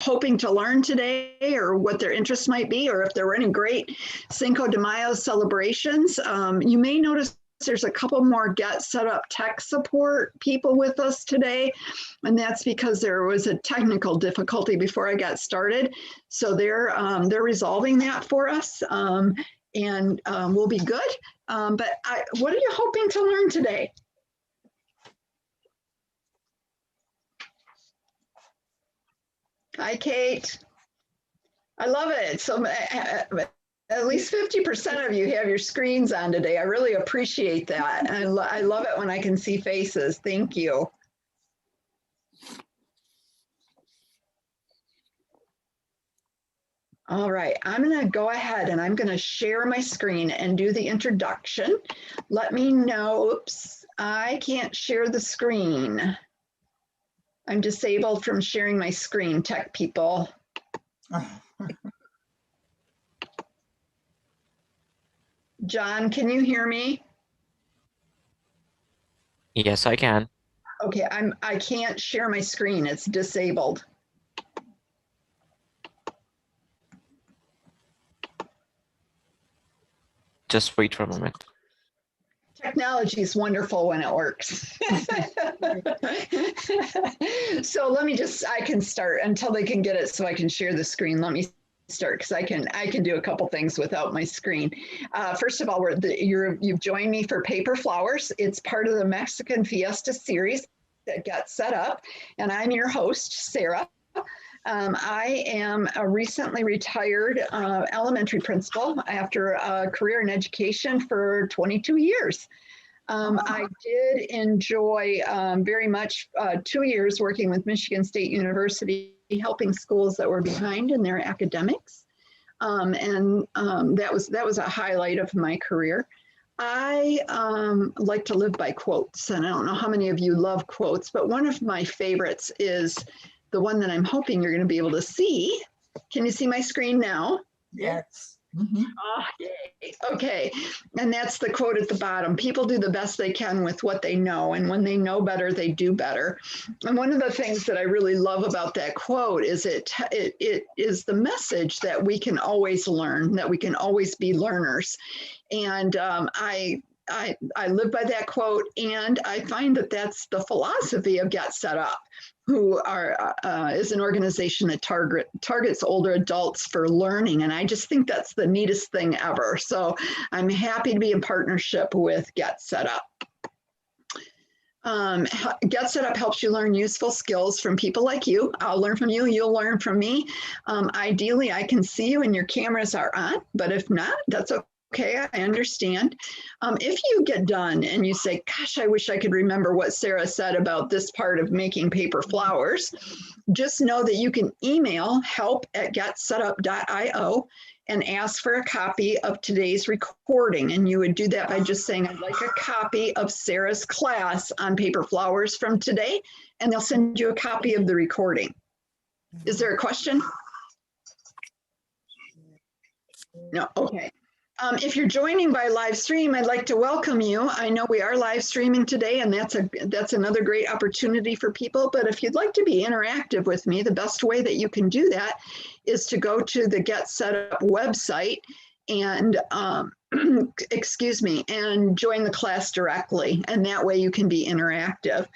hoping to learn today or what their interests might be, or if there were any great Cinco de Mayo celebrations. You may notice there's a couple more Get Set Up tech support people with us today, and that's because there was a technical difficulty before I got started. So they're resolving that for us, and we'll be good. But what are you hoping to learn today? Hi, Kate. I love it. So at least 50% of you have your screens on today. I really appreciate that. I love it when I can see faces. Thank you. All right, I'm going to go ahead and I'm going to share my screen and do the introduction. Let me know. Oops, I can't share the screen. I'm disabled from sharing my screen, tech people. John, can you hear me? Yes, I can. Okay, I can't share my screen. It's disabled. Just wait for a moment. Technology is wonderful when it works. So let me I can start until they can get it so I can share the screen. Let me start because I can do a couple things without my screen. First of all, you've joined me for Paper Flowers. It's part of the Mexican Fiesta series that got set up, and I'm your host, Sarah. I am a recently retired elementary principal after a career in education for 22 years. I did enjoy very much 2 years working with Michigan State University, helping schools that were behind in their academics. That was a highlight of my career. I like to live by quotes, and I don't know how many of you love quotes, but one of my favorites is the one that I'm hoping you're going to be able to see. Can you see my screen now? Yes. Mm-hmm. Oh, yay. Okay. And that's the quote at the bottom. People do the best they can with what they know. And when they know better, they do better. And one of the things that I really love about that quote is it is the message that we can always learn, that we can always be learners. And I live by that quote, and I find that that's the philosophy of Get Set Up, who is an organization that targets older adults for learning. And I just think that's the neatest thing ever. So I'm happy to be in partnership with Get Set Up. Get Set Up helps you learn useful skills from people like you. I'll learn from you, you'll learn from me. Ideally, I can see you and your cameras are on, but if not, that's okay. Okay, I understand. If you get done and you say, gosh, I wish I could remember what Sarah said about this part of making paper flowers, just know that you can email help@getsetup.io and ask for a copy of today's recording. And you would do that by just saying, I'd like a copy of Sarah's class on paper flowers from today, and they'll send you a copy of the recording. Is there a question? No, okay. If you're joining by live stream, I'd like to welcome you. I know we are live streaming today, and that's another great opportunity for people. But if you'd like to be interactive with me, the best way that you can do that is to go to the Get Set Up website and excuse me, and join the class directly. And that way you can be interactive.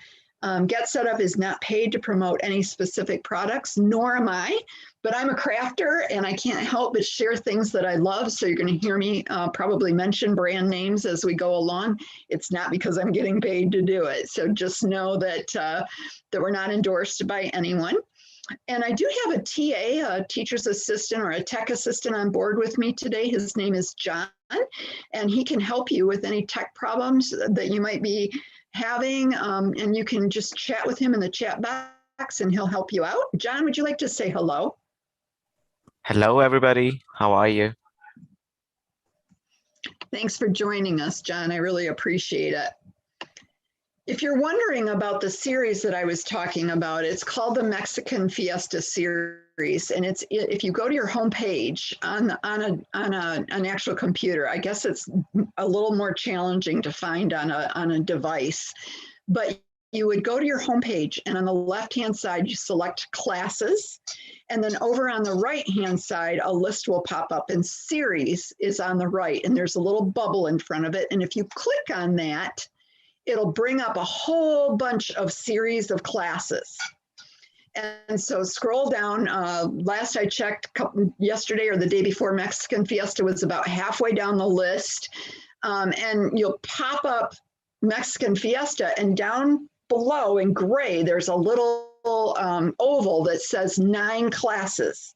Get Set Up is not paid to promote any specific products, nor am I, but I'm a crafter and I can't help but share things that I love. So you're going to hear me probably mention brand names as we go along. It's not because I'm getting paid to do it. So just know that, that we're not endorsed by anyone. And I do have a TA, a teacher's assistant or a tech assistant on board with me today. His name is John, and he can help you with any tech problems that you might be having, and you can just chat with him in the chat box and he'll help you out. John, would you like to say hello? Hello, everybody. How are you? Thanks for joining us, John. I really appreciate it. If you're wondering about the series that I was talking about, it's called the Mexican Fiesta series. And it's, if you go to your homepage on an actual computer, I guess it's a little more challenging to find on a device, but you would go to your homepage, and on the left-hand side, you select classes. And then over on the right-hand side, a list will pop up, and series is on the right. And there's a little bubble in front of it. And if you click on that, it'll bring up a whole bunch of series of classes. And so scroll down. Last I checked, yesterday or the day before, Mexican Fiesta was about halfway down the list. And you'll pop up Mexican Fiesta, and down below in gray, there's a little oval that says 9 classes.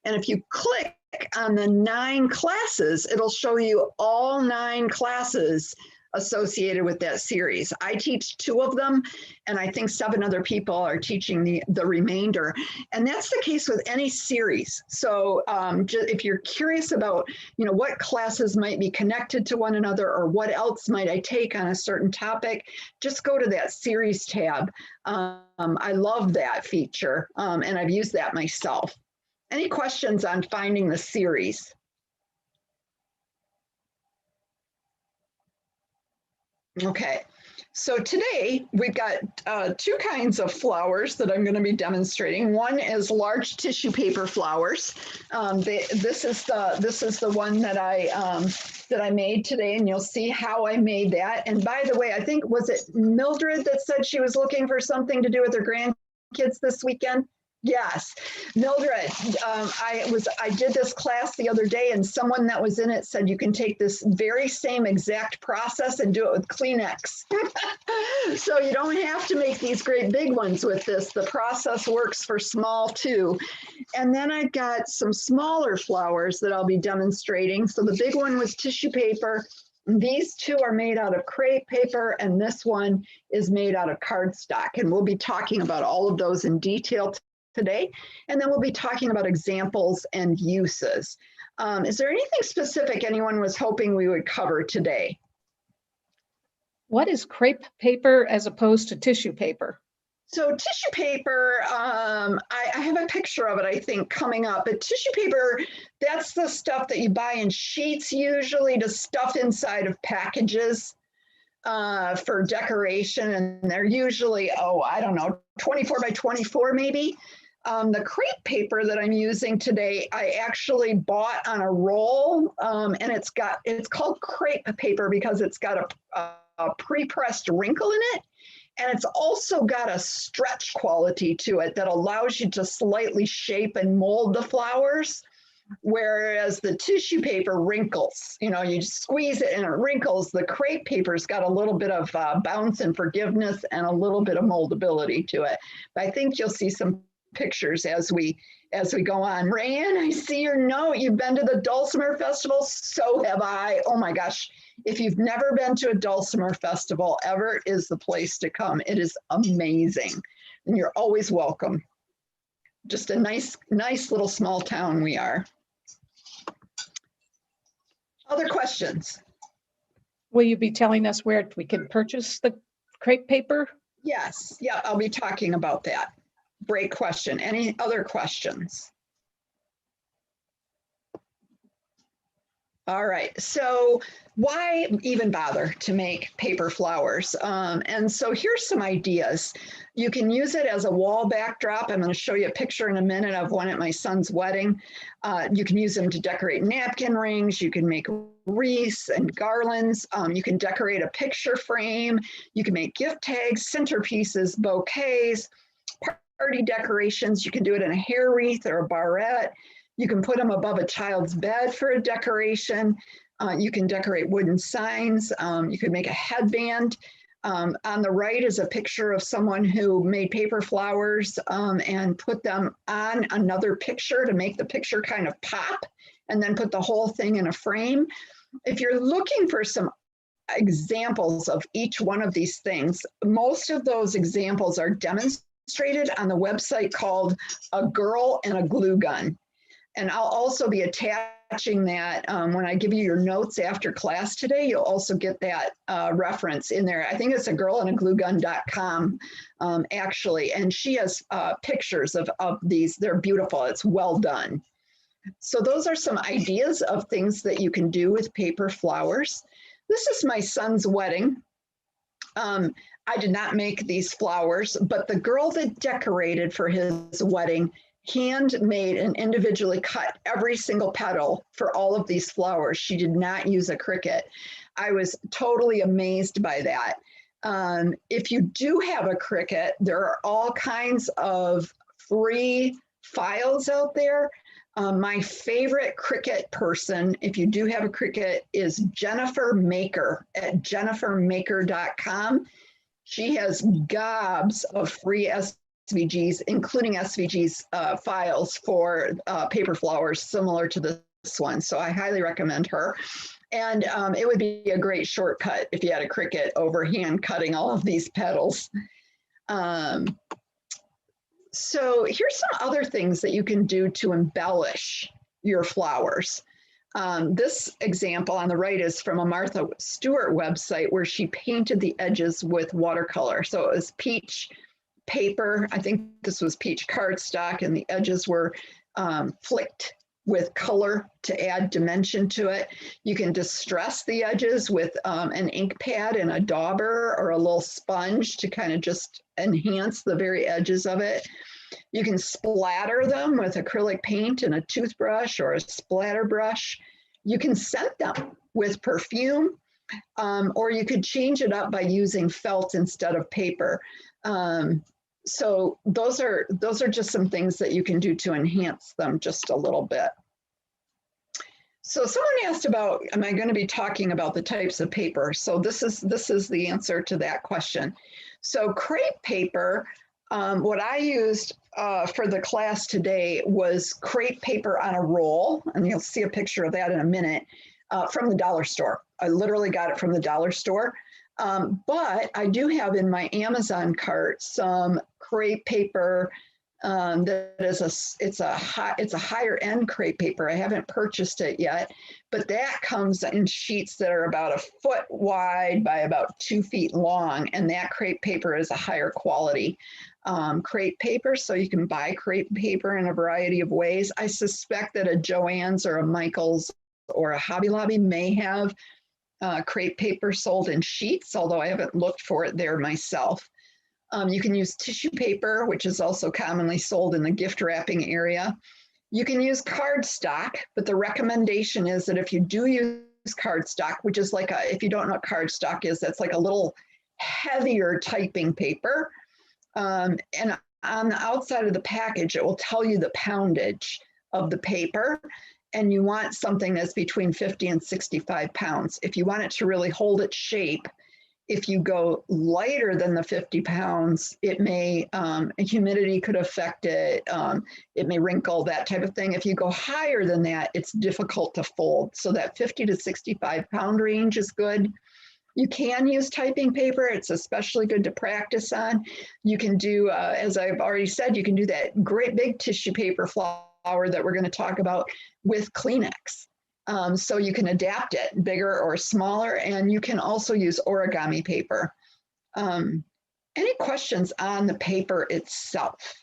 And if you click on the 9 classes, it'll show you all 9 classes associated with that series. I teach 2 of them, and I think 7 other people are teaching the remainder. And that's the case with any series. So if you're curious about, what classes might be connected to one another, or what else might I take on a certain topic, just go to that series tab. I love that feature, and I've used that myself. Any questions on finding the series? Okay, so today we've got 2 kinds of flowers that I'm going to be demonstrating. One is large tissue paper flowers. This is the one that I made today, and you'll see how I made that. And by the way, I think, was it Mildred that said she was looking for something to do with her grandkids this weekend? Yes, Mildred, I did this class the other day, and someone that was in it said you can take this very same exact process and do it with Kleenex. So you don't have to make these great big ones with this. The process works for small too. And then I've got some smaller flowers that I'll be demonstrating. So the big one was tissue paper. These 2 are made out of crepe paper, and this one is made out of cardstock. And we'll be talking about all of those in detail today, and then we'll be talking about examples and uses. Is there anything specific anyone was hoping we would cover today? What is crepe paper as opposed to tissue paper? So tissue paper, I have a picture of it, I think, coming up. But tissue paper, that's the stuff that you buy in sheets usually to stuff inside of packages for decoration. And they're usually, 24 by 24 maybe. The crepe paper that I'm using today, I actually bought on a roll, and it's called crepe paper because it's got a pre-pressed wrinkle in it. And it's also got a stretch quality to it that allows you to slightly shape and mold the flowers. Whereas the tissue paper wrinkles, you just squeeze it and it wrinkles. The crepe paper's got a little bit of bounce and forgiveness and a little bit of moldability to it. But I think you'll see some pictures as we go on. Rayanne, I see your note. You've been to the Dulcimer Festival. So have I. Oh my gosh. If you've never been to a Dulcimer Festival, Everett is the place to come. It is amazing. And you're always welcome. Just a nice little small town we are. Other questions? Will you be telling us where we can purchase the crepe paper? Yes. Yeah, I'll be talking about that. Great question. Any other questions? All right, so why even bother to make paper flowers? And so here's some ideas. You can use it as a wall backdrop. I'm going to show you a picture in a minute of one at my son's wedding. You can use them to decorate napkin rings. You can make wreaths and garlands. You can decorate a picture frame. You can make gift tags, centerpieces, bouquets, party decorations. You can do it in a hair wreath or a barrette. You can put them above a child's bed for a decoration. You can decorate wooden signs. You could make a headband. On the right is a picture of someone who made paper flowers and put them on another picture to make the picture kind of pop, and then put the whole thing in a frame. If you're looking for some examples of each one of these things, most of those examples are demonstrated on the website called A Girl and a Glue Gun. And I'll also be attaching that when I give you your notes after class today. You'll also get that reference in there. I think it's agirlandagluegun.com actually. And she has pictures of these. They're beautiful. It's well done. So those are some ideas of things that you can do with paper flowers. This is my son's wedding. I did not make these flowers, but the girl that decorated for his wedding handmade and individually cut every single petal for all of these flowers. She did not use a Cricut. I was totally amazed by that. If you do have a Cricut, there are all kinds of free files out there. My favorite Cricut person, if you do have a Cricut, is Jennifer Maker at jennifermaker.com. She has gobs of free SVGs, including SVGs files for paper flowers similar to this one. So I highly recommend her. And it would be a great shortcut if you had a Cricut over hand cutting all of these petals. So here's some other things that you can do to embellish your flowers. This example on the right is from a Martha Stewart website where she painted the edges with watercolor. So it was peach paper. I think this was peach cardstock, and the edges were flicked with color to add dimension to it. You can distress the edges with an ink pad and a dauber or a little sponge to kind of just enhance the very edges of it. You can splatter them with acrylic paint and a toothbrush or a splatter brush. You can scent them with perfume, or you could change it up by using felt instead of paper. So those are just some things that you can do to enhance them just a little bit. So someone asked about, am I going to be talking about the types of paper? So this is the answer to that question. So crepe paper, what I used for the class today was crepe paper on a roll, and you'll see a picture of that in a minute, from the dollar store. I literally got it from the dollar store. But I do have in my Amazon cart some crepe paper that is it's a higher end crepe paper. I haven't purchased it yet, but that comes in sheets that are about 1 foot wide by about 2 feet long, and that crepe paper is a higher quality crepe paper. So you can buy crepe paper in a variety of ways. I suspect that a Joann's or a Michael's or a Hobby Lobby may have crepe paper sold in sheets, although I haven't looked for it there myself. You can use tissue paper, which is also commonly sold in the gift wrapping area. You can use cardstock, but the recommendation is that if you do use cardstock, which is like if you don't know what cardstock is, that's like a little heavier typing paper. And on the outside of the package, it will tell you the poundage of the paper. And you want something that's between 50 and 65 pounds. If you want it to really hold its shape, if you go lighter than the 50 pounds, it may, humidity could affect it. It may wrinkle, that type of thing. If you go higher than that, it's difficult to fold. So that 50 to 65 pound range is good. You can use typing paper. It's especially good to practice on. You can do, as I've already said, you can do that great big tissue paper flower that we're going to talk about with Kleenex. So you can adapt it bigger or smaller, and you can also use origami paper. Any questions on the paper itself?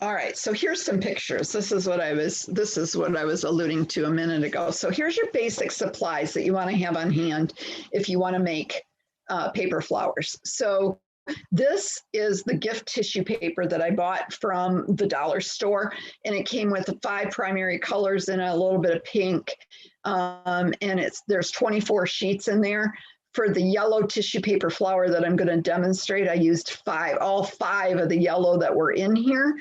All right, so here's some pictures. This is what I was alluding to a minute ago. So here's your basic supplies that you want to have on hand if you want to make paper flowers. So this is the gift tissue paper that I bought from the dollar store, and it came with 5 primary colors and a little bit of pink, and there's 24 sheets in there. For the yellow tissue paper flower that I'm going to demonstrate, I used all 5 of the yellow that were in here.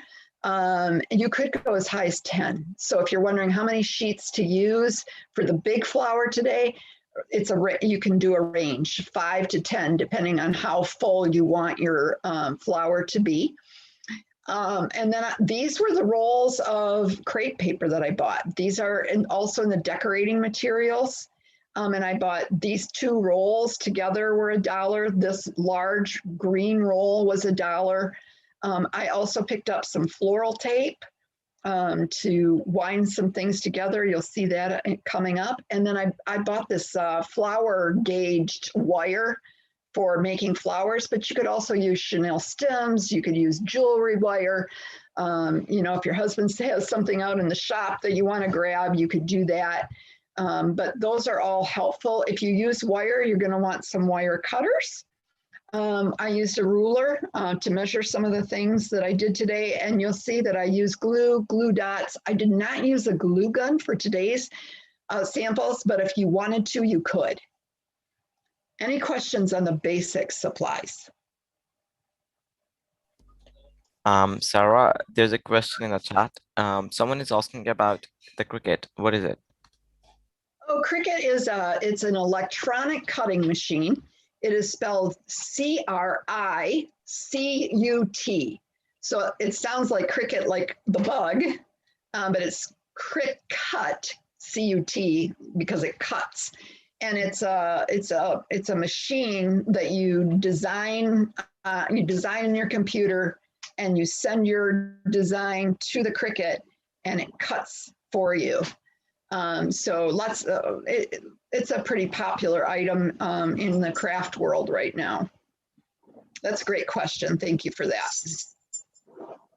You could go as high as 10. So if you're wondering how many sheets to use for the big flower today, you can do a range, 5 to 10, depending on how full you want your flower to be. And then these were the rolls of crepe paper that I bought. These are also in the decorating materials. And I bought these 2 rolls together were $1. This large green roll was $1. I also picked up some floral tape to wind some things together. You'll see that coming up. And then I bought this flower gauged wire for making flowers, but you could also use chenille stems. You could use jewelry wire. If your husband has something out in the shop that you want to grab, you could do that. But those are all helpful. If you use wire, you're going to want some wire cutters. I used a ruler to measure some of the things that I did today, and you'll see that I use glue dots. I did not use a glue gun for today's samples, but if you wanted to, you could. Any questions on the basic supplies? Sarah, there's a question in the chat. Someone is asking about the Cricut. What is it? Oh, Cricut is it's an electronic cutting machine. It is spelled CRICUT. So it sounds like cricket, like the bug, but it's Cricut, CUT, because it cuts. And it's a machine that you design in your computer, and you send your design to the Cricut, and it cuts for you. So it's a pretty popular item in the craft world right now. That's a great question. Thank you for that.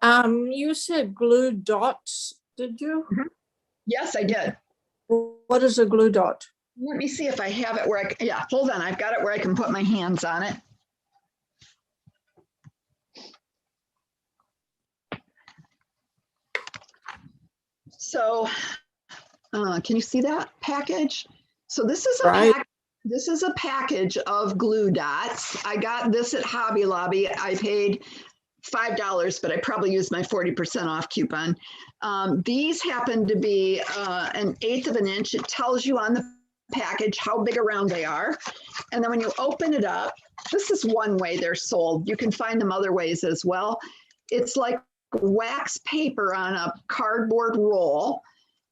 You said glue dots, did you? Mm-hmm. Yes, I did. What is a glue dot? Let me see if I have it where hold on. I've got it where I can put my hands on it. So can you see that package? So this is a package of glue dots. I got this at Hobby Lobby. I paid $5, but I probably used my 40% off coupon. These happen to be 1/8 of an inch. It tells you on the package how big around they are. And then when you open it up, this is one way they're sold. You can find them other ways as well. It's like wax paper on a cardboard roll.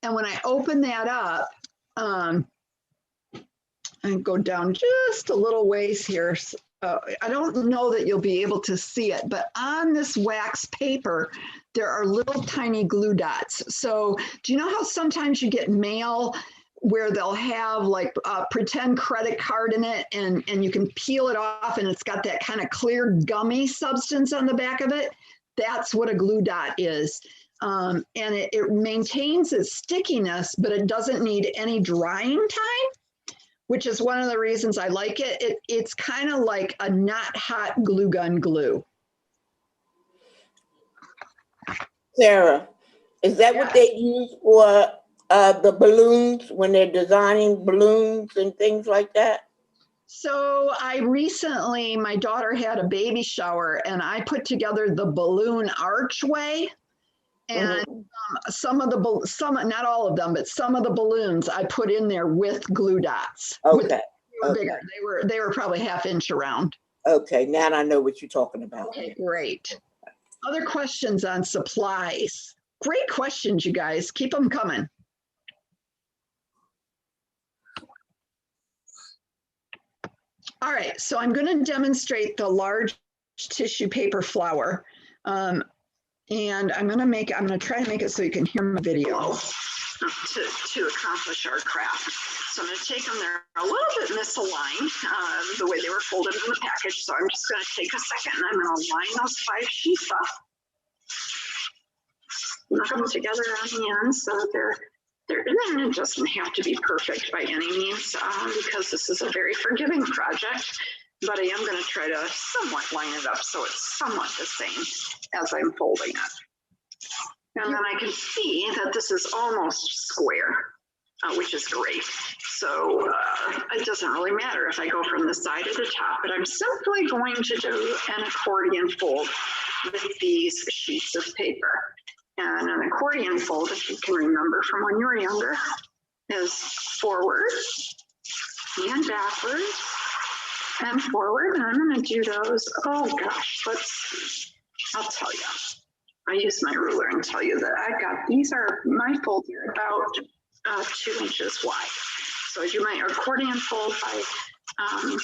And when I open that up, I go down just a little ways here. I don't know that you'll be able to see it, but on this wax paper, there are little tiny glue dots. So do you know how sometimes you get mail where they'll have like a pretend credit card in it, and you can peel it off and it's got that kind of clear gummy substance on the back of it? That's what a glue dot is. And it maintains its stickiness, but it doesn't need any drying time, which is one of the reasons I like it. It's kind of like a not hot glue gun glue. Sarah, is that what they use for the balloons when they're designing balloons and things like that? So my daughter had a baby shower, and I put together the balloon archway. And not all of them, but some of the balloons I put in there with glue dots. Okay. They were bigger. They were probably 1/2 inch around. Okay, now I know what you're talking about. Okay, great. Other questions on supplies? Great questions, you guys. Keep them coming. All right, so I'm going to demonstrate the large tissue paper flower. And I'm going to try to make it so you can hear my video to accomplish our craft. So I'm going to take them. They're a little bit misaligned the way they were folded in the package. So I'm just going to take a second and I'm going to line those 5 sheets up. Knock them together on the end so that it doesn't have to be perfect by any means because this is a very forgiving project. But I am going to try to somewhat line it up so it's somewhat the same as I'm folding it. And then I can see that this is almost square, which is great. So it doesn't really matter if I go from the side to the top, but I'm simply going to do an accordion fold with these sheets of paper. And an accordion fold, if you can remember from when you were younger, is forward and backwards. And forward, and I'm going to do those. Oh gosh, I'll tell you. I use my ruler and tell you that my folds are about 2 inches wide. So I do my accordion fold by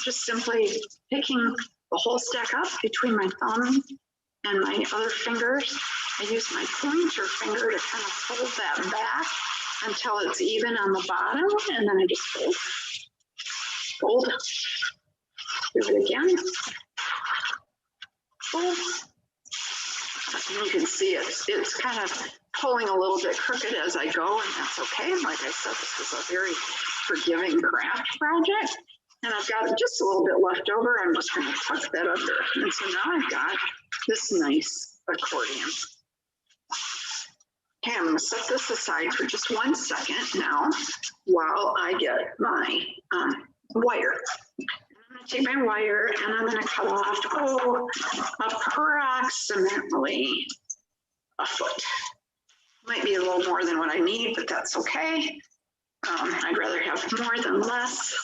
just simply picking the whole stack up between my thumb and my other fingers. I use my pointer finger to kind of fold that back until it's even on the bottom, and then I just fold. Do it again. Boom. You can see it's kind of pulling a little bit crooked as I go, and that's okay. Like I said, this is a very forgiving craft project, and I've got just a little bit left over. I'm just going to tuck that under, and so now I've got this nice accordion. Okay, I'm going to set this aside for just 1 second now while I get my wire. I'm going to take my wire and I'm going to cut off, approximately a foot. Might be a little more than what I need, but that's okay. I'd rather have more than less.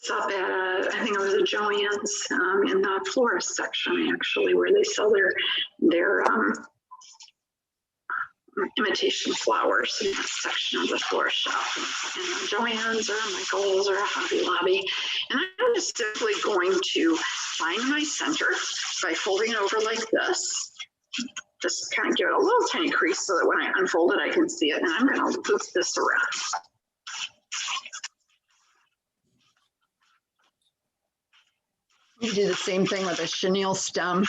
This up at, I think it was a Joann's in the florist section, actually, where they sell their imitation flowers in that section of the florist shop. And Joann's or Michael's or Hobby Lobby. And I'm just simply going to find my center by folding it over like this. Just kind of give it a little tiny crease so that when I unfold it, I can see it. And I'm going to loop this around. You do the same thing with a chenille stem,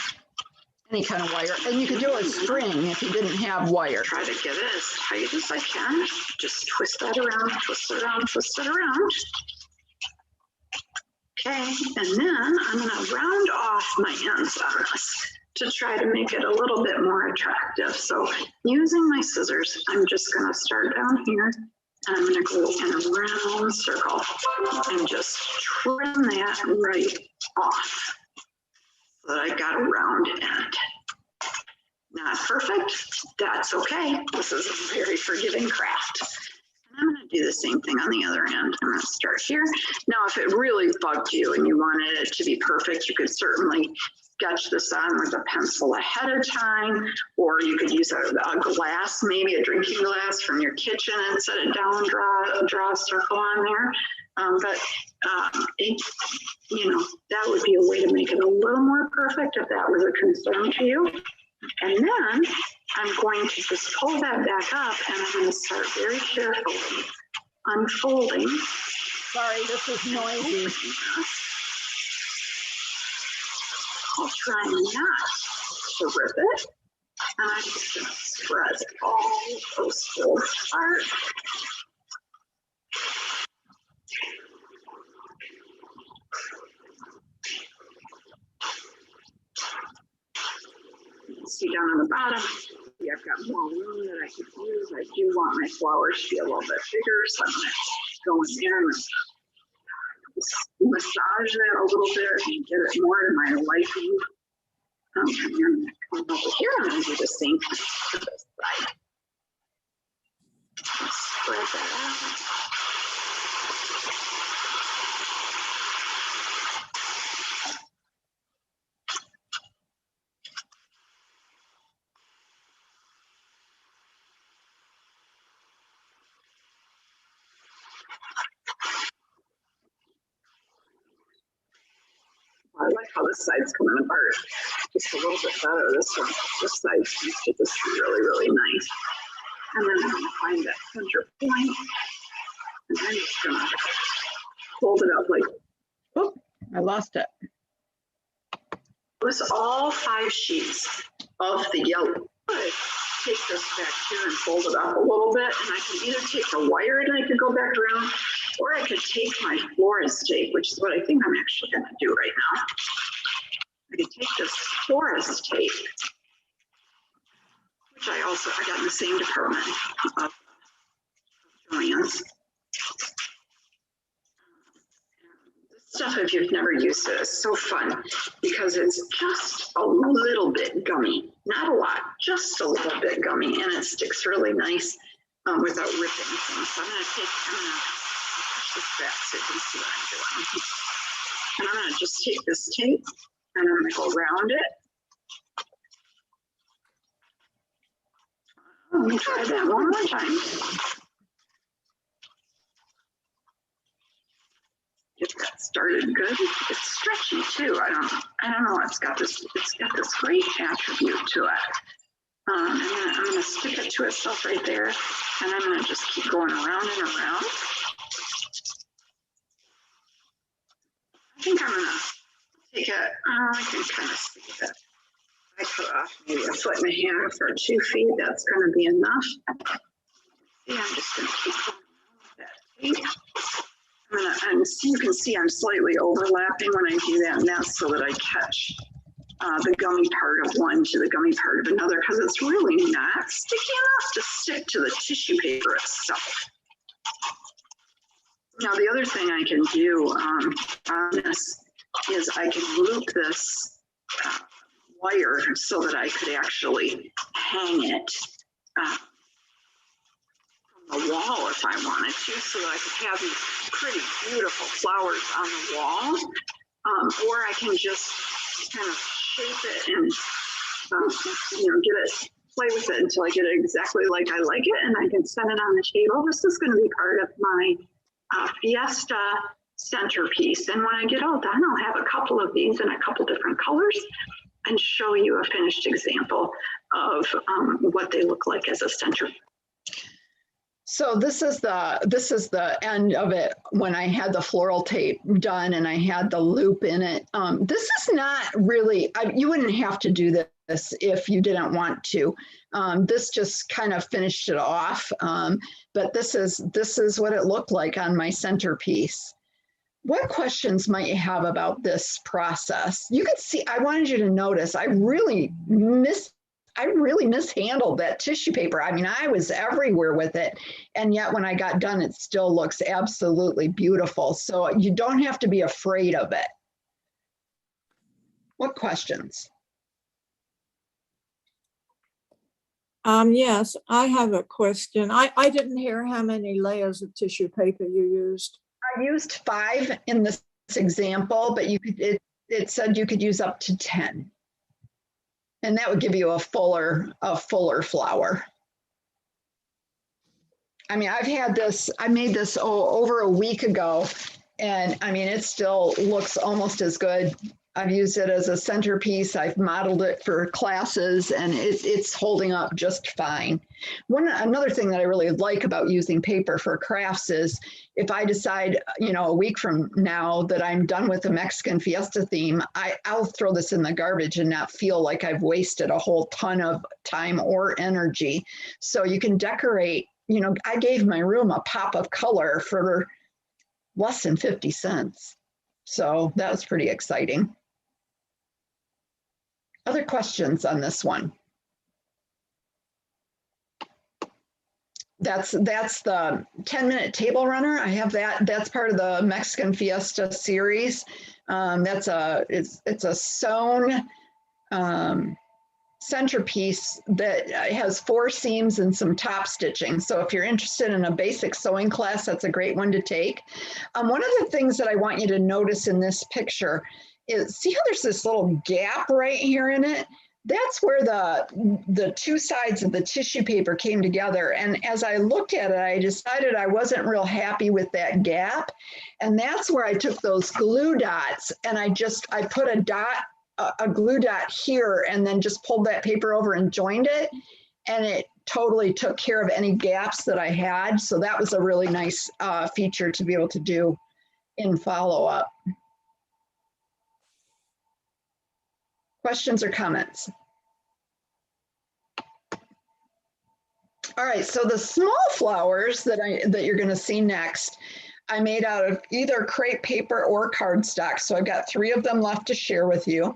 any kind of wire. And you could do a string if you didn't have wire. Try to get it as tight as I can. Just twist that around, twist it around, twist it around. Okay, and then I'm going to round off my ends on this to try to make it a little bit more attractive. So using my scissors, I'm just going to start down here and I'm going to go in a round circle and just trim that right off so that I've got a round end. Not perfect, that's okay. This is a very forgiving craft. And I'm going to do the same thing on the other end. I'm going to start here. Now, if it really bugged you and you wanted it to be perfect, you could certainly sketch this on with a pencil ahead of time, or you could use a glass, maybe a drinking glass from your kitchen and set it down, draw a circle on there. That would be a way to make it a little more perfect if that was a concern to you. And then I'm going to just pull that back up and I'm going to start very carefully unfolding. Sorry, this is noisy. I'll try not to rip it. And I'm just going to spread all those folds apart. See down on the bottom, I've got more room that I can use. I do want my flowers to be a little bit bigger, so I'm going to go in there and massage it a little bit and get it more to my liking. And then come over here, I'm going to do the same thing to this side. Spread that out. I like how this side's coming apart just a little bit better. This side makes it just really, really nice. And then I'm going to find that center point. And I'm just going to hold it up like, oh, I lost it. It was all 5 sheets of the yellow. Take this back here and fold it up a little bit, and I can either take the wire and I could go back around, or I could take my florist tape, which is what I think I'm actually going to do right now. I could take this florist tape, which I got in the same department of Joann's. Stuff, if you've never used it, is so fun because it's just a little bit gummy, not a lot, just a little bit gummy, and it sticks really nice without ripping things. So I'm going to push this back so you can see what I'm doing. And I'm going to just take this tape and I'm going to go around it. Let me try that one more time. Get that started good. It's stretchy too. I don't know. It's got this great attribute to it. I'm gonna stick it to itself right there, and I'm gonna just keep going around and around. think I'm gonna take it, I can kind of see that. I cut off maybe a foot and a half or 2 feet, that's gonna be enough. Yeah, I'm just gonna keep going with that tape. And so you can see I'm slightly overlapping when I do that, and that's so that I catch the gummy part of one to the gummy part of another, because it's really not sticky enough to stick to the tissue paper itself. Now, the other thing I can do on this is I can loop this wire so that I could actually hang it from the wall if I wanted to, so that I could have these pretty beautiful flowers on the wall. Or I can just kind of shape it and get it, play with it until I get it exactly like I like it, and I can set it on the table. This is going to be part of my Fiesta centerpiece, and when I get all done, I'll have a couple of these in a couple different colors and show you a finished example of what they look like as a center. So this is the end of it when I had the floral tape done and I had the loop in it. This is not really, you wouldn't have to do this if you didn't want to. This just kind of finished it off. But this is what it looked like on my centerpiece. What questions might you have about this process? You could see, I wanted you to notice, I really mishandled that tissue paper. I mean, I was everywhere with it. And yet when I got done, it still looks absolutely beautiful. So you don't have to be afraid of it. What questions? Yes, I have a question. I didn't hear how many layers of tissue paper you used. I used 5 in this example, but you could, it said you could use up to 10. And that would give you a fuller flower. I mean, I made this over a week ago, and I mean, it still looks almost as good. I've used it as a centerpiece. I've modeled it for classes, and it's holding up just fine. Another thing that I really like about using paper for crafts is if I decide, a week from now that I'm done with the Mexican Fiesta theme, I'll throw this in the garbage and not feel like I've wasted a whole ton of time or energy. So you can decorate, I gave my room a pop of color for less than 50 cents. So that was pretty exciting. Other questions on this one? That's the 10-minute table runner. I have that. That's part of the Mexican Fiesta series. It's a sewn centerpiece that has 4 seams and some top stitching. So if you're interested in a basic sewing class, that's a great one to take. One of the things that I want you to notice in this picture is, see how there's this little gap right here in it? That's where the 2 sides of the tissue paper came together. And as I looked at it, I decided I wasn't real happy with that gap. And that's where I took those glue dots and I put a glue dot here and then just pulled that paper over and joined it. And it totally took care of any gaps that I had. So that was a really nice feature to be able to do in follow-up. Questions or comments? All right, so the small flowers that you're going to see next, I made out of either crepe paper or cardstock. So I've got 3 of them left to share with you.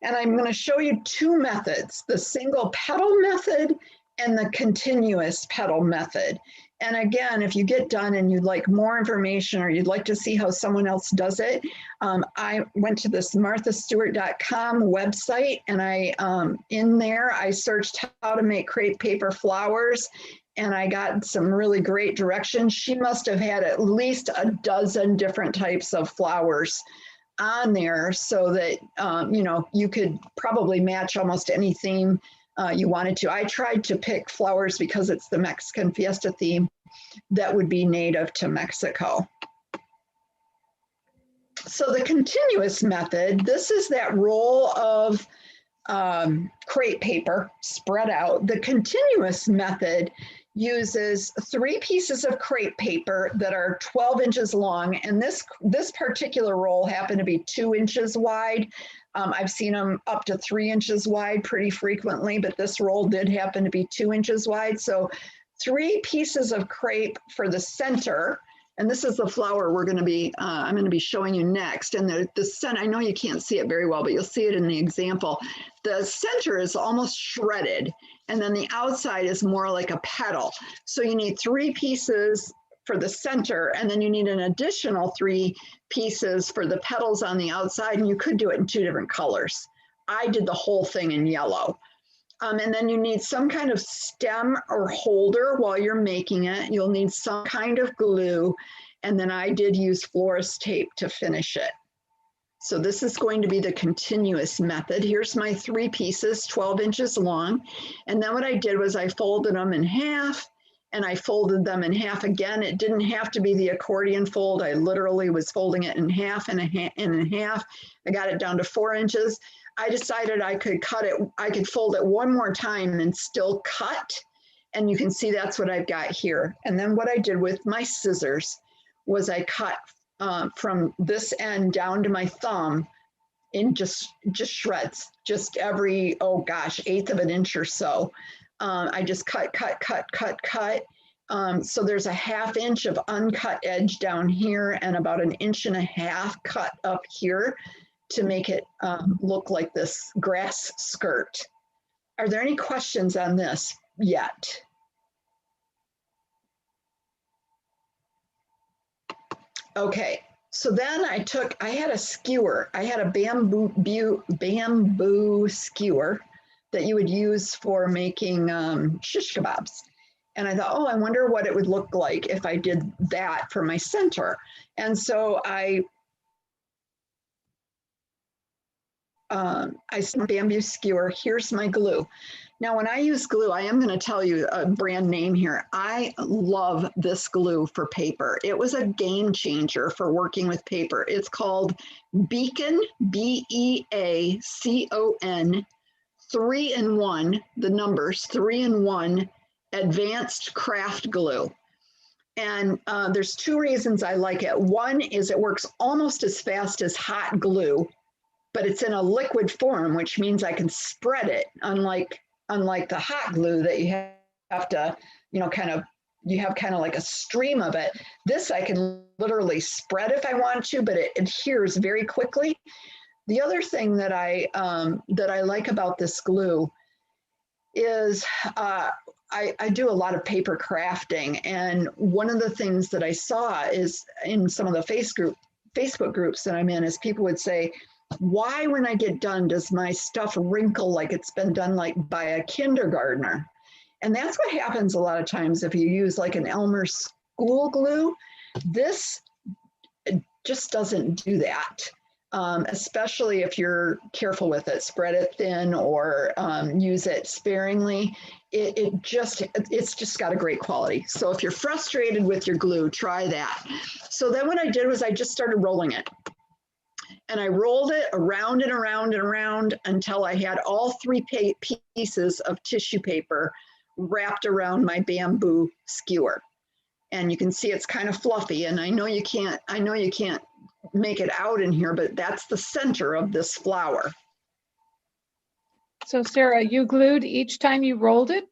And I'm going to show you 2 methods, the single petal method and the continuous petal method. And again, if you get done and you'd like more information or you'd like to see how someone else does it, I went to this marthastewart.com website, and in there I searched how to make crepe paper flowers, and I got some really great directions. She must have had at least a dozen different types of flowers on there so that you could probably match almost any theme you wanted to. I tried to pick flowers because it's the Mexican Fiesta theme that would be native to Mexico. So the continuous method, this is that roll of crepe paper spread out. The continuous method uses 3 pieces of crepe paper that are 12 inches long. And this particular roll happened to be 2 inches wide. I've seen them up to 3 inches wide pretty frequently, but this roll did happen to be 2 inches wide. So 3 pieces of crepe for the center. And this is the flower we're going to be, I'm going to be showing you next. And the center, I know you can't see it very well, but you'll see it in the example. The center is almost shredded, and then the outside is more like a petal. So you need 3 pieces for the center, and then you need an additional 3 pieces for the petals on the outside, and you could do it in 2 different colors. I did the whole thing in yellow. And then you need some kind of stem or holder while you're making it. You'll need some kind of glue. And then I did use florist tape to finish it. So this is going to be the continuous method. Here's my 3 pieces, 12 inches long. And then what I did was I folded them in half, and I folded them in half again. It didn't have to be the accordion fold. I literally was folding it in half and in half. I got it down to 4 inches. I decided I could cut it, I could fold it one more time and still cut. And you can see that's what I've got here. And then what I did with my scissors was I cut from this end down to my thumb in just shreds, just every, oh gosh, 1/8 of an inch or so. I just cut. So there's a 1/2 inch of uncut edge down here and about 1.5 inches cut up here to make it look like this grass skirt. Are there any questions on this yet? Okay, so then I had a skewer. I had a bamboo skewer that you would use for making shish kebabs. And I thought, oh, I wonder what it would look like if I did that for my center. And so I bamboo skewer. Here's my glue. Now, when I use glue, I am going to tell you a brand name here. I love this glue for paper. It was a game changer for working with paper. It's called Beacon, B-E-A-C-O-N, 3-in-1, the numbers, 3-in-1 advanced craft glue. And there's 2 reasons I like it. One is it works almost as fast as hot glue, but it's in a liquid form, which means I can spread it, unlike the hot glue that you have to, you have kind of like a stream of it. This I can literally spread if I want to, but it adheres very quickly. The other thing that I like about this glue is I do a lot of paper crafting, and one of the things that I saw is in some of the Facebook groups that I'm in is people would say, why, when I get done, does my stuff wrinkle like it's been done like by a kindergartner? And that's what happens a lot of times if you use like an Elmer school glue. This just doesn't do that, especially if you're careful with it. Spread it thin or use it sparingly. It's just got a great quality. So if you're frustrated with your glue, try that. So then what I did was I just started rolling it. And I rolled it around and around and around until I had all 3 pieces of tissue paper wrapped around my bamboo skewer. And you can see it's kind of fluffy, and I know you can't make it out in here, but that's the center of this flower. So Sarah, you glued each time you rolled it?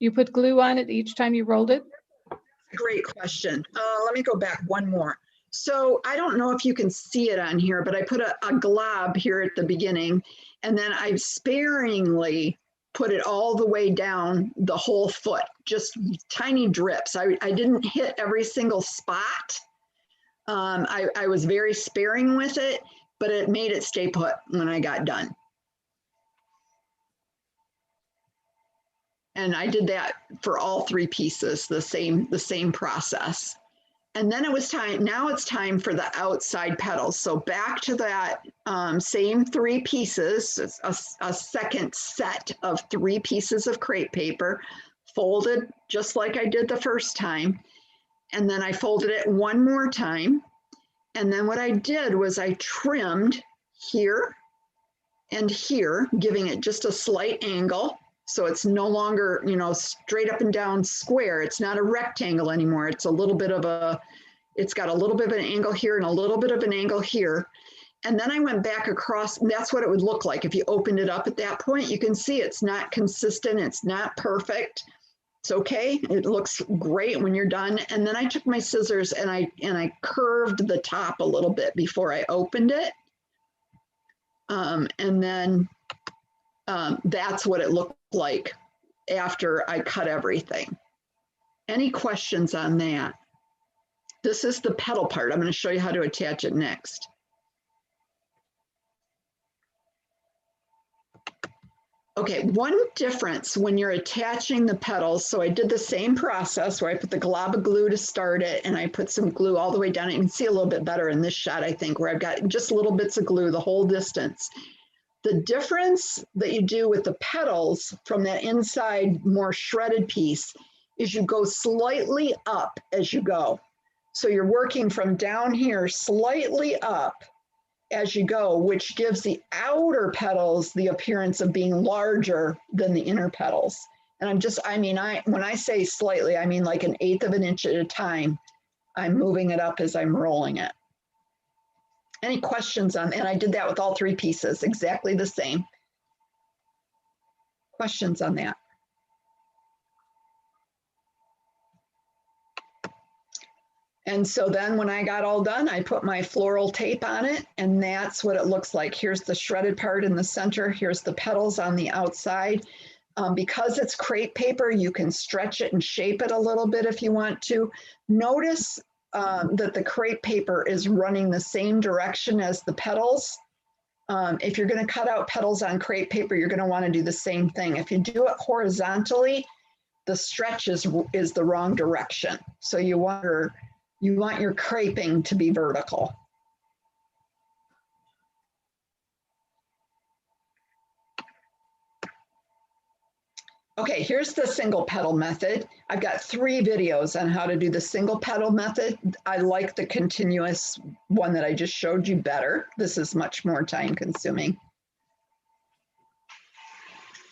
You put glue on it each time you rolled it? Great question. Let me go back one more. So I don't know if you can see it on here, but I put a glob here at the beginning, and then I sparingly put it all the way down the whole foot, just tiny drips. I didn't hit every single spot. I was very sparing with it, but it made it stay put when I got done. And I did that for all 3 pieces, the same process. And then it was time, now it's time for the outside petals. So back to that same 3 pieces, a second set of 3 pieces of crepe paper, folded just like I did the first time. And then I folded it one more time. And then what I did was I trimmed here and here, giving it just a slight angle So it's no longer, you know, straight up and down square. It's not a rectangle anymore. It's a little bit of a, it's got a little bit of an angle here and a little bit of an angle here. And then I went back across, and that's what it would look like. If you opened it up at that point, you can see it's not consistent. It's not perfect. It's okay. It looks great when you're done. And then I took my scissors and I curved the top a little bit before I opened it. And then that's what it looked like after I cut everything. Any questions on that? This is the petal part. I'm going to show you how to attach it next. Okay, one difference when you're attaching the petals, so I did the same process where I put the glob of glue to start it, and I put some glue all the way down. You can see a little bit better in this shot, I think, where I've got just little bits of glue the whole distance. The difference that you do with the petals from that inside more shredded piece is you go slightly up as you go. So you're working from down here slightly up as you go, which gives the outer petals the appearance of being larger than the inner petals. And when I say slightly, I mean like 1/8 of an inch at a time. I'm moving it up as I'm rolling it. Any questions on, and I did that with all 3 pieces, exactly the same. Questions on that? And so then when I got all done, I put my floral tape on it, and that's what it looks like. Here's the shredded part in the center. Here's the petals on the outside. Because it's crepe paper, you can stretch it and shape it a little bit if you want to. Notice that the crepe paper is running the same direction as the petals. If you're going to cut out petals on crepe paper, you're going to want to do the same thing. If you do it horizontally, the stretch is the wrong direction. So you want your creping to be vertical. Okay, here's the single petal method. I've got 3 videos on how to do the single petal method. I like the continuous one that I just showed you better. This is much more time consuming.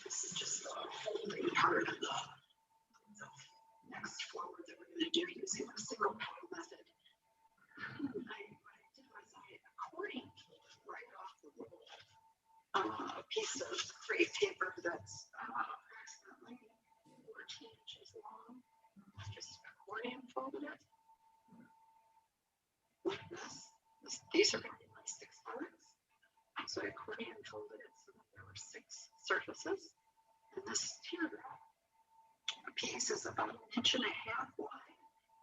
This is just the folding part of the next flower that we're going to do using the single petal method. What I did was I accordion folded right off the roll a piece of crepe paper that's approximately 14 inches long. Just accordion folded it like this. These are going to be my 6 hearts. So I accordion folded it so that there were 6 surfaces. And this teardrop piece is about 1.5 inches wide.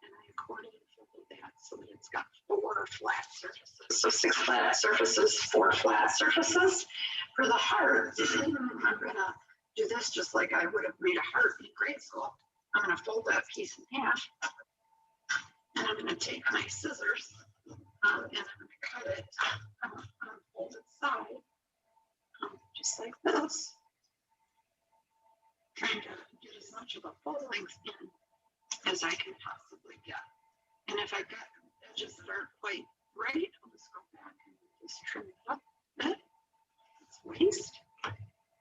And I accordion folded that so that it's got 4 flat surfaces. So 6 flat surfaces, 4 flat surfaces. For the heart, I'm gonna do this just like I would have made a heart in grade school. I'm gonna fold that piece in half. And I'm gonna take my scissors and I'm gonna cut it on the folded side, just like this. Trying to get as much of a full length in as I can possibly get. And if I've got edges that aren't quite right, I'll just go back and just trim it up a bit. It's waist. And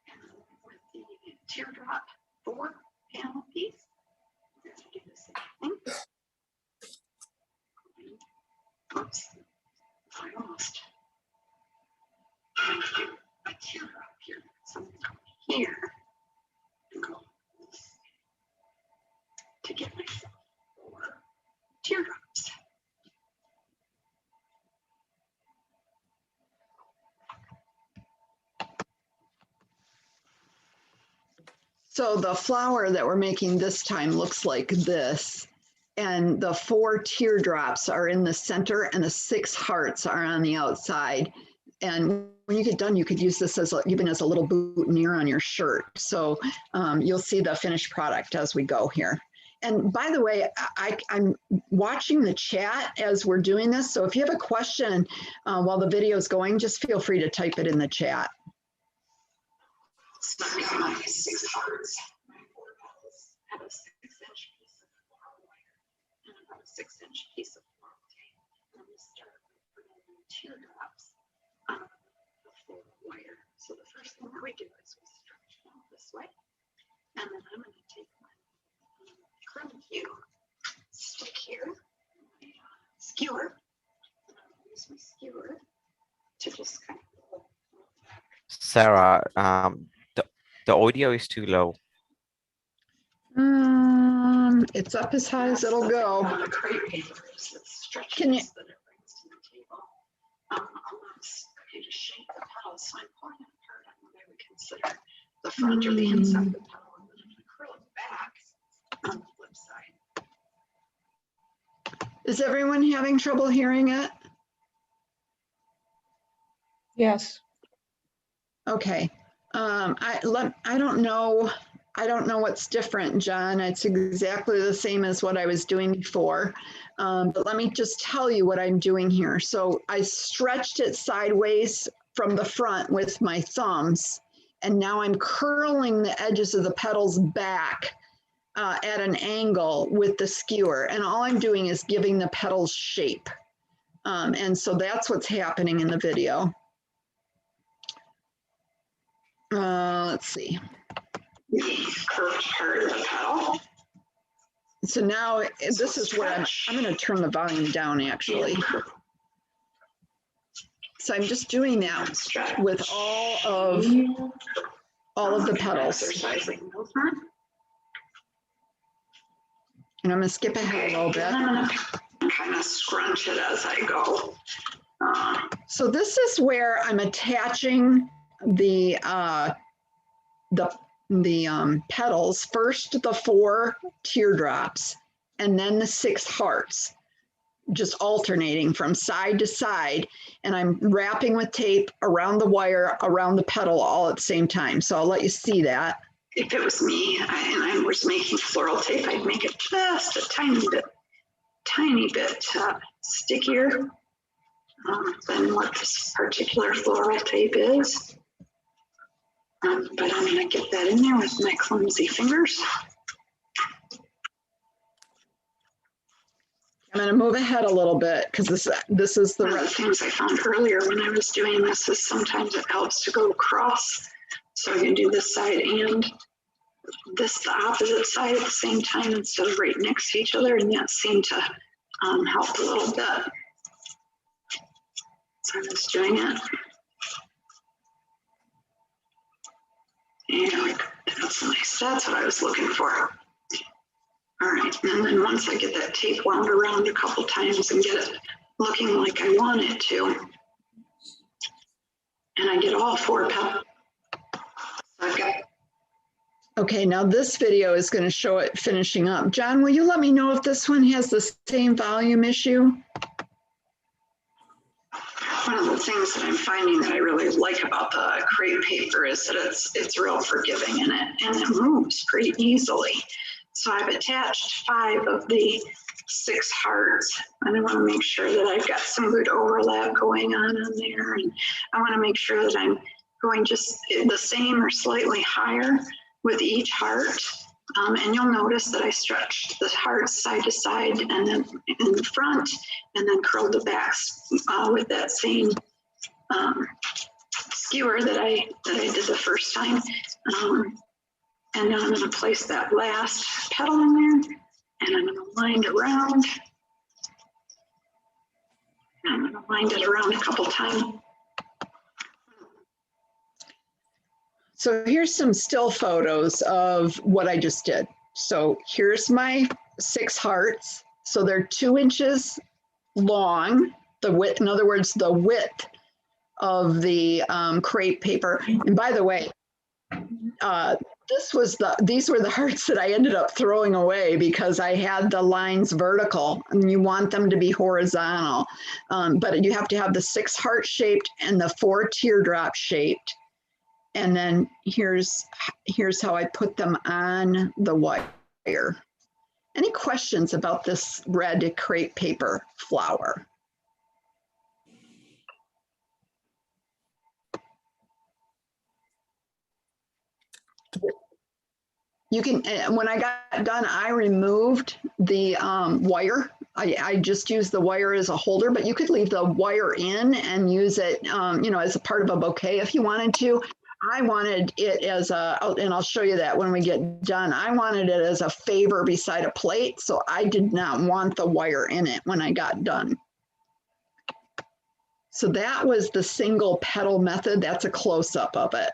then with the teardrop 4 panel piece, I'm going to do the same thing. Oops, I almost trying to do a teardrop here. So I'm going to go here and go to get myself 4 teardrops. So the flower that we're making this time looks like this, and the 4 teardrops are in the center and the 6 hearts are on the outside. And when you get done, you could use this as even as a little boutonniere on your shirt. So you'll see the finished product as we go here. And by the way, I'm watching the chat as we're doing this. So if you have a question while the video is going, just feel free to type it in the chat. So my 6 hearts, my 4 petals have a 6-inch piece of floral wire and about a 6-inch piece of floral tape. And I'm going to start by putting in teardrops on the floral wire. So the first thing that we do is we stretch down this way. And then I'm going to take my curlicue stick here, my skewer. And I'm going to use my skewer to just kind of. Sarah, the audio is too low. It's up as high as it'll go. The crepe paper is the stretches Can you- that it brings to the table. Almost you to shape the petals, so I'm pulling it apart on what I would consider the front or the inside of the petal, and then I'm going to curl it back on the flip side. Is everyone having trouble hearing it? Yes. Okay. I don't know. I don't know what's different, John. It's exactly the same as what I was doing before. But let me just tell you what I'm doing here. So I stretched it sideways from the front with my thumbs, and now I'm curling the edges of the petals back at an angle with the skewer. And all I'm doing is giving the petals shape. And so that's what's happening in the video. Let's see. The curved part of the petal. So now this is where I'm going to turn the volume down actually. So I'm just doing that Stretch. with all of the petals. Exercising movement. And I'm going to skip ahead a little bit. And I'm gonna kind of scrunch it as I go. So this is where I'm attaching the petals. First the 4 teardrops and then the 6 hearts, just alternating from side to side. And I'm wrapping with tape around the wire, around the petal all at the same time. So I'll let you see that. If it was me and I was making floral tape, I'd make it just a tiny bit stickier than what this particular floral tape is. But I'm going to get that in there with my clumsy fingers. I'm going to move ahead a little bit because this is the One of the rest. things I found earlier when I was doing this is sometimes it helps to go across. So you can do this side and the opposite side at the same time instead of right next to each other, and that seemed to help a little bit. So I'm just doing it. And that's nice. That's what I was looking for. All right, and then once I get that tape wound around a couple times and get it looking like I want it to, and I get all 4 petals, I've got. Okay, now this video is going to show it finishing up. John, will you let me know if this one has the same volume issue? One of the things that I'm finding that I really like about the crepe paper is that it's real forgiving and it moves pretty easily. So I've attached 5 of the 6 hearts, and I want to make sure that I've got some good overlap going on there, and I want to make sure that I'm going just the same or slightly higher with each heart. And you'll notice that I stretched the hearts side to side and then in the front, and then curled the backs with that same skewer that I did the first time. And now I'm going to place that last petal in there, and I'm going to wind around. And I'm going to wind it around a couple times. So here's some still photos of what I just did. So here's my 6 hearts. So they're 2 inches long, the width, in other words, the width of the crepe paper. And by the way, these were the hearts that I ended up throwing away because I had the lines vertical, and you want them to be horizontal. But you have to have the 6 heart shaped and the 4 teardrop shaped. And then here's how I put them on the wire. Any questions about this red crepe paper flower? You can, when I got done, I removed the wire. I just used the wire as a holder, but you could leave the wire in and use it, as a part of a bouquet if you wanted to. I wanted it as a, and I'll show you that when we get done. I wanted it as a favor beside a plate, so I did not want the wire in it when I got done. So that was the single petal method. That's a close-up of it.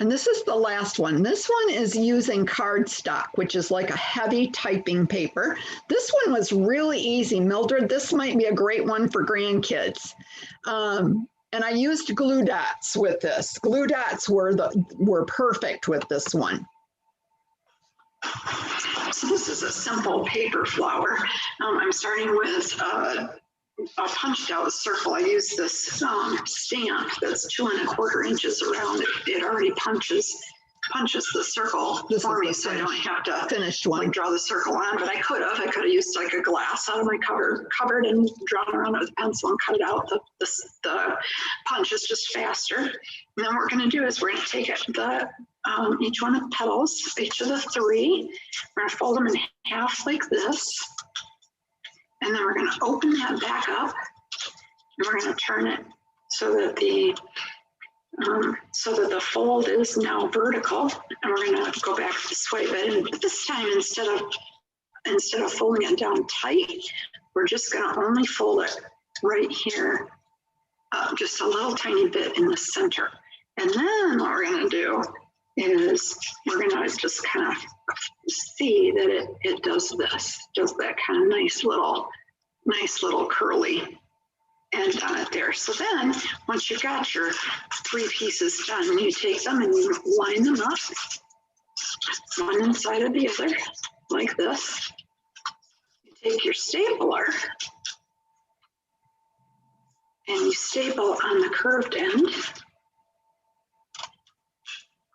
And this is the last one. This one is using cardstock, which is like a heavy typing paper. This one was really easy, Mildred. This might be a great one for grandkids. And I used glue dots with this. Glue dots were perfect with this one. So this is a simple paper flower. I'm starting with a punched out circle. I use this stamp that's 2 1/4 inches around. It already punches the circle for me, so I don't have to Finished one. like draw the circle on. But I could have used like a glass out of my cupboard and drawn around it with a pencil and cut it out. The punch is just faster. And then what we're going to do is we're going to take each one of the petals, each of the 3. We're going to fold them in half like this. And then we're going to open that back up, and we're going to turn it so that the fold is now vertical. And we're going to go back this way, but this time instead of folding it down tight, we're just going to only fold it right here, just a little tiny bit in the center. And then what we're going to do is we're going to just kind of see that it does that kind of nice little curly end on it there. So then once you've got your 3 pieces done, you take them and you line them up one inside of the other like this. You take your stapler and you staple on the curved end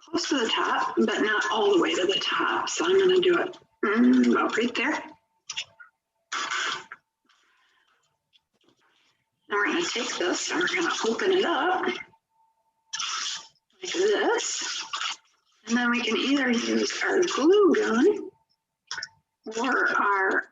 close to the top, but not all the way to the top. So I'm going to do it about right there. Now we're going to take this and we're going to open it up like this. And then we can either use our glue gun or our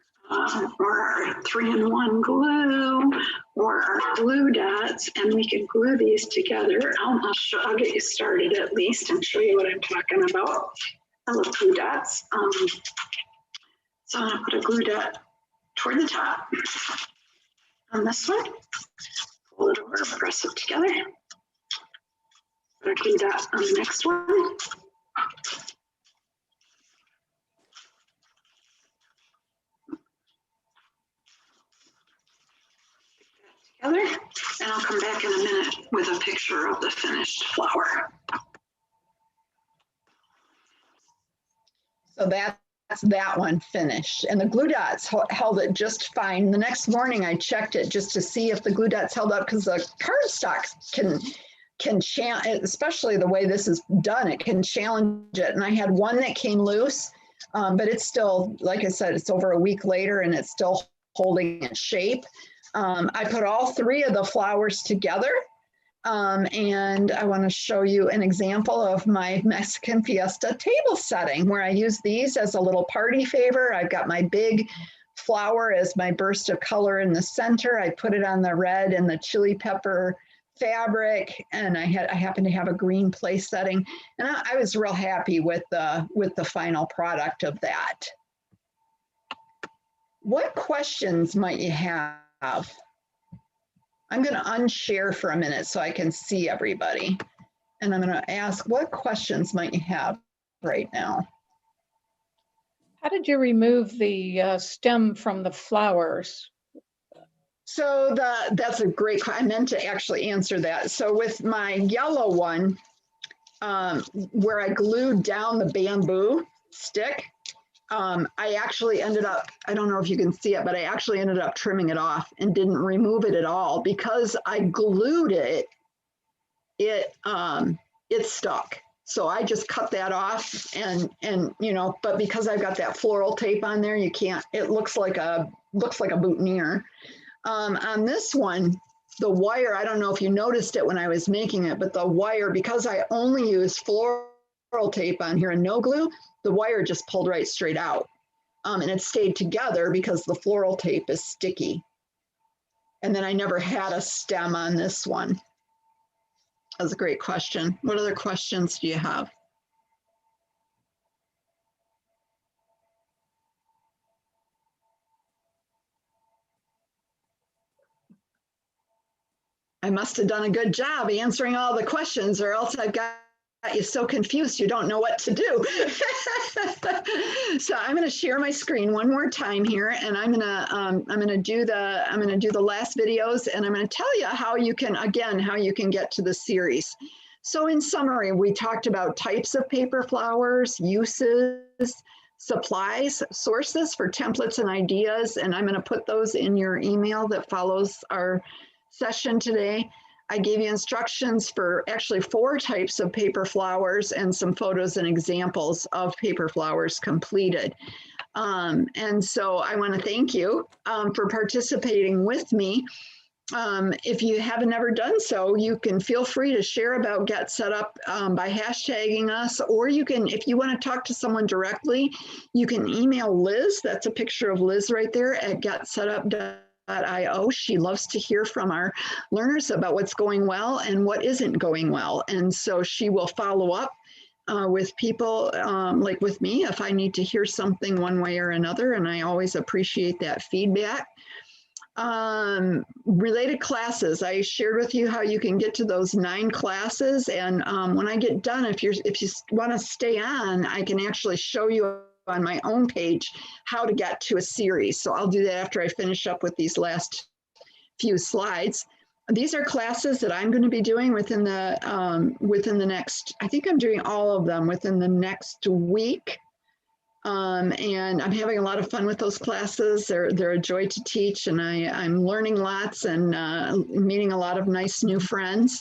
3-in-1 glue or our glue dots, and we can glue these together. I'll get you started at least and show you what I'm talking about. I love glue dots. So I'm going to put a glue dot toward the top on this one. Pull it over, press it together. Put a glue dot on the next one. Together, and I'll come back in a minute with a picture of the finished flower. So that's that one finished. And the glue dots held it just fine. The next morning I checked it just to see if the glue dots held up, because the cardstock can challenge, especially the way this is done, it can challenge it. And I had one that came loose, but it's still, like I said, it's over a week later and it's still holding its shape. I put all 3 of the flowers together, and I want to show you an example of my Mexican Fiesta table setting where I use these as a little party favor. I've got my big flower as my burst of color in the center. I put it on the red and the chili pepper fabric, and I happen to have a green place setting, and I was real happy with the final product of that. What questions might you have? I'm going to unshare for a minute so I can see everybody. And I'm going to ask, what questions might you have right now? How did you remove the stem from the flowers? So that's a great question. I meant to actually answer that. So with my yellow one, where I glued down the bamboo stick, I actually ended up, I don't know if you can see it, but I actually ended up trimming it off and didn't remove it at all because I glued it, it stuck. So I just cut that off and you know, but because I've got that floral tape on there, you can't, it looks like a boutonniere. On this one, the wire, I don't know if you noticed it when I was making it, but the wire, because I only use floral tape on here and no glue, the wire just pulled right straight out. And it stayed together because the floral tape is sticky. And then I never had a stem on this one. That's a great question. What other questions do you have? I must have done a good job answering all the questions, or else I've got you so confused you don't know what to do. So I'm going to share my screen one more time here, and I'm going to do the last videos, and I'm going to tell you how you can get to the series. So in summary, we talked about types of paper flowers, uses, supplies, sources for templates and ideas, and I'm going to put those in your email that follows our session today. I gave you instructions for actually 4 types of paper flowers and some photos and examples of paper flowers completed. And so I want to thank you for participating with me. If you haven't ever done so, you can feel free to share about Get Set Up by hashtagging us, or you can, if you want to talk to someone directly, you can email Liz. That's a picture of Liz right there at getsetup.io. She loves to hear from our learners about what's going well and what isn't going well. And so she will follow up with people like with me if I need to hear something one way or another. And I always appreciate that feedback. Related classes, I shared with you how you can get to those 9 classes. And when I get done, if you want to stay on, I can actually show you on my own page how to get to a series. So I'll do that after I finish up with these last few slides. These are classes that I'm going to be doing within the next, I think I'm doing all of them within the next week. And I'm having a lot of fun with those classes. They're a joy to teach, and I'm learning lots and meeting a lot of nice new friends.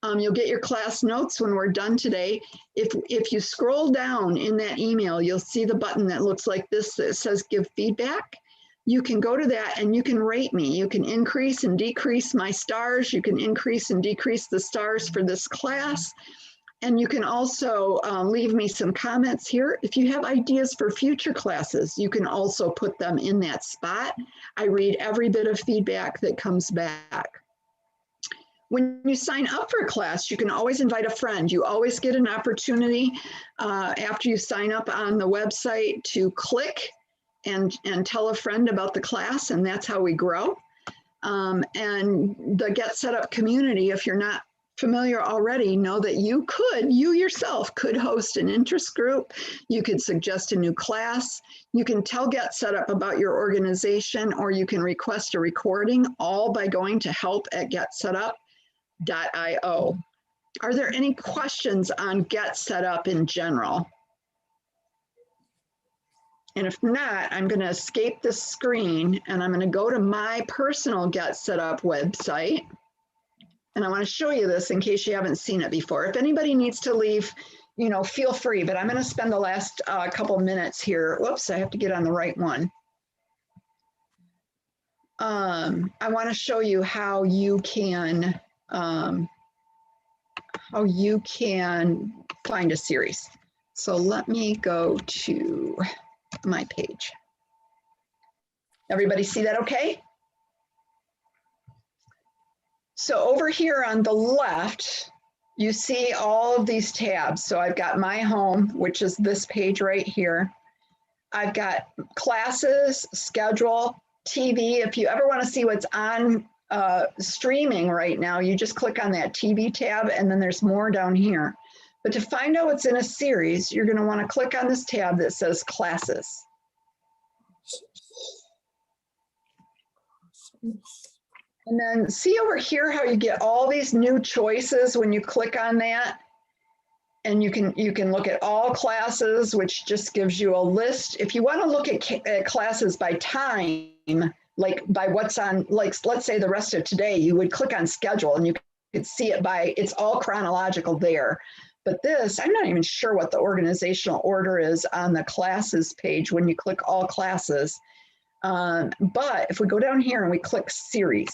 You'll get your class notes when we're done today. If you scroll down in that email, you'll see the button that looks like this that says give feedback. You can go to that and you can rate me. You can increase and decrease my stars. You can increase and decrease the stars for this class. And you can also leave me some comments here. If you have ideas for future classes, you can also put them in that spot. I read every bit of feedback that comes back. When you sign up for a class, you can always invite a friend. You always get an opportunity after you sign up on the website to click and tell a friend about the class, and that's how we grow. And the Get Set Up community, if you're not familiar already, know that you yourself could host an interest group. You could suggest a new class. You can tell Get Set Up about your organization, or you can request a recording, all by going to help@getsetup.io. Are there any questions on Get Set Up in general? And if not, I'm going to escape the screen and I'm going to go to my personal Get Set Up website. And I want to show you this in case you haven't seen it before. If anybody needs to leave, feel free, but I'm going to spend the last couple minutes here. Whoops, I have to get on the right one. I want to show you how you can find a series. So let me go to my page. Everybody see that okay? So over here on the left, you see all of these tabs. So I've got my home, which is this page right here. I've got classes, schedule, TV. If you ever want to see what's on streaming right now, you just click on that TV tab, and then there's more down here. But to find out what's in a series, you're going to want to click on this tab that says classes. And then see over here how you get all these new choices when you click on that. And you can look at all classes, which just gives you a list. If you want to look at classes by time, like by what's on, like let's say the rest of today, you would click on schedule and you could see it by, it's all chronological there. But this, I'm not even sure what the organizational order is on the classes page when you click all classes. But if we go down here and we click series,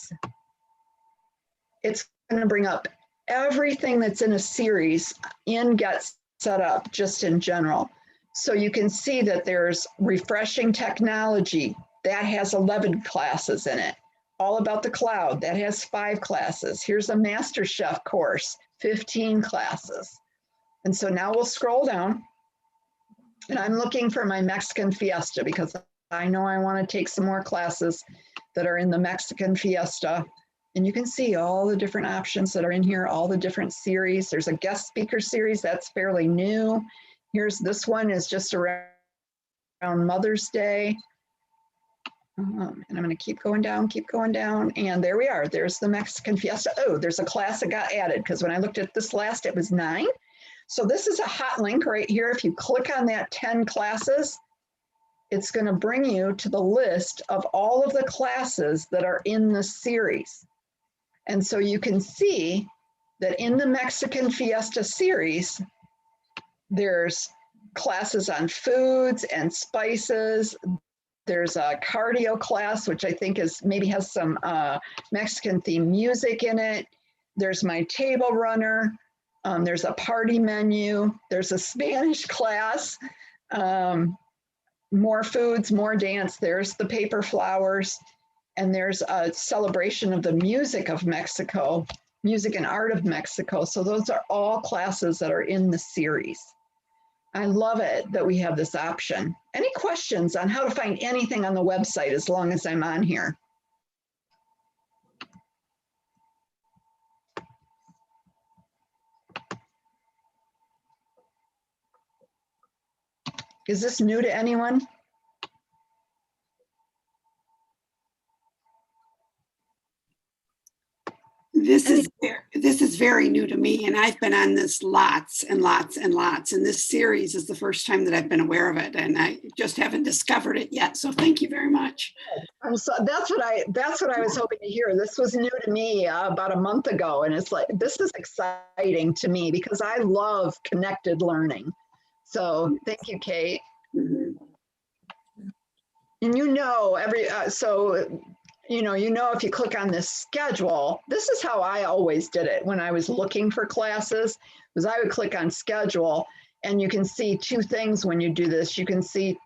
it's going to bring up everything that's in a series in Get Set Up, just in general. So you can see that there's refreshing technology that has 11 classes in it. all about the cloud. That has 5 classes. Here's a MasterChef course, 15 classes. And so now we'll scroll down. And I'm looking for my Mexican Fiesta because I know I want to take some more classes that are in the Mexican Fiesta. And you can see all the different options that are in here, all the different series. There's a guest speaker series that's fairly new. Here's this one is just around Mother's Day. And I'm going to keep going down. And there we are. There's the Mexican Fiesta. Oh, there's a class that got added because when I looked at this last, it was 9. So this is a hot link right here. If you click on that 10 classes, it's going to bring you to the list of all of the classes that are in the series. And so you can see that in the Mexican Fiesta series, there's classes on foods and spices. There's a cardio class, which I think is maybe has some Mexican themed music in it. There's my table runner. There's a party menu. There's a Spanish class. More foods, more dance. There's the paper flowers. And there's a celebration of the music of Mexico, music and art of Mexico. So those are all classes that are in the series. I love it that we have this option. Any questions on how to find anything on the website as long as I'm on here? Is this new to anyone? This is very new to me, and I've been on this lots and lots and lots. And this series is the first time that I've been aware of it, and I just haven't discovered it yet. So thank you very much. So that's what I was hoping to hear. This was new to me about a month ago, and it's like this is exciting to me because I love connected learning. So thank you, Kate. Mhm. And if you click on this schedule, this is how I always did it when I was looking for classes, was I would click on schedule, and you can see 2 things when you do this. You can see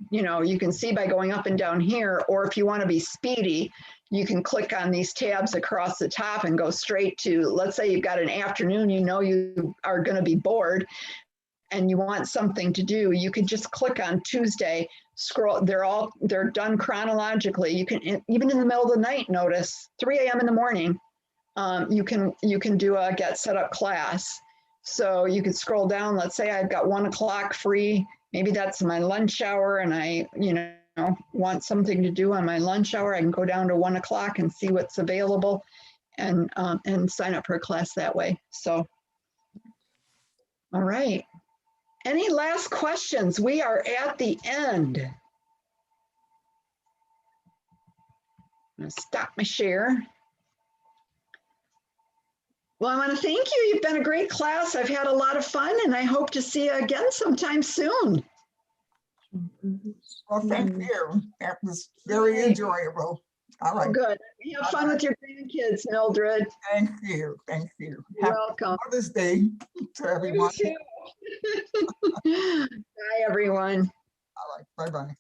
by going up and down here, or if you want to be speedy, you can click on these tabs across the top and go straight to, let's say you've got an afternoon, you are going to be bored and you want something to do, you can just click on Tuesday, scroll, they're done chronologically. You can, even in the middle of the night, notice 3 a.m. in the morning, you can do a get set up class. So you can scroll down, let's say I've got 1 o'clock free, maybe that's my lunch hour and I, want something to do on my lunch hour. I can go down to 1 o'clock and see what's available and sign up for a class that way. So, all right. Any last questions? We are at the end. I'm going to stop my share. Well, I want to thank you. You've been a great class. I've had a lot of fun, and I hope to see you again sometime soon. Well, thank you. That was very enjoyable. All right. Good. Have fun with your grandkids, Mildred. Thank you. Thank you. You're Happy welcome. Mother's Day to everyone. You too. Bye, everyone. All right. Bye-bye.